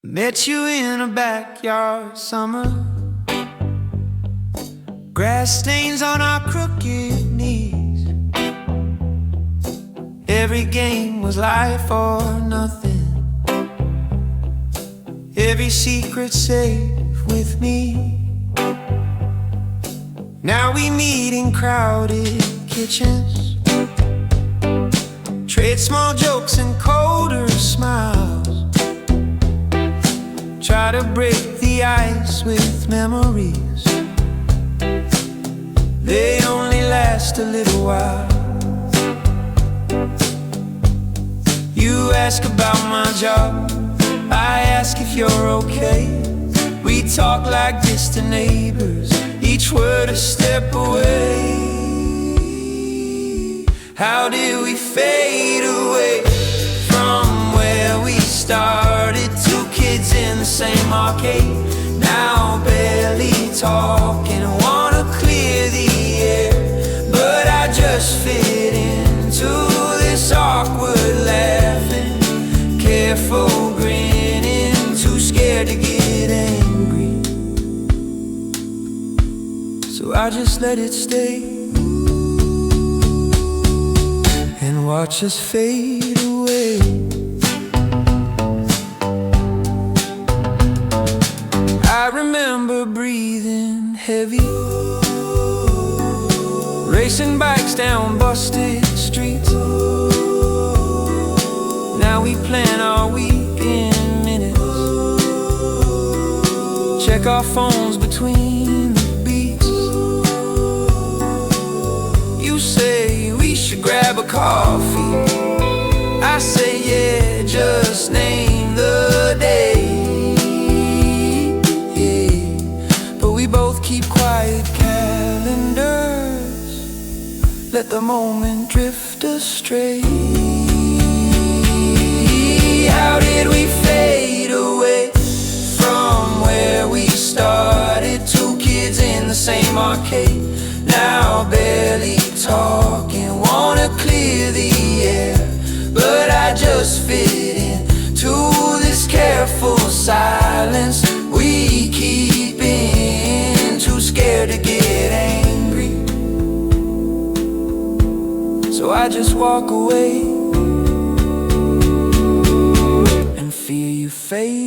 Met you in a backyard summer, grass stains on our crooked knees. Every game was life or nothing, every secret safe with me. Now we meet in crowded kitchens, trade small jokes and colder smiles, try to break the ice with memories. They only last a little while. You ask about my job, I ask if you're okay. We talk like distant neighbors, each word a step away. How did we fade away from where we started? Two kids in the same arcade, now barely talking, wanna clear the air, but I just fit into this awkward laughing, careful grinning, too scared to get angry. So I just let it stay and watch us fade away. I remember breathing heavy, racing bikes down busted streets. Now we plan our week in minutes, check our phones between the beats. You say we should grab a coffee, I say yeah, just name the day. We both keep quiet calendars, let the moment drift astray. How did we fade away from where we started? Two kids in the same arcade, now barely talking, wanna clear the air, but I just fit in to this careful silence we keep in, too scared to get angry. So I just walk away and feel you fade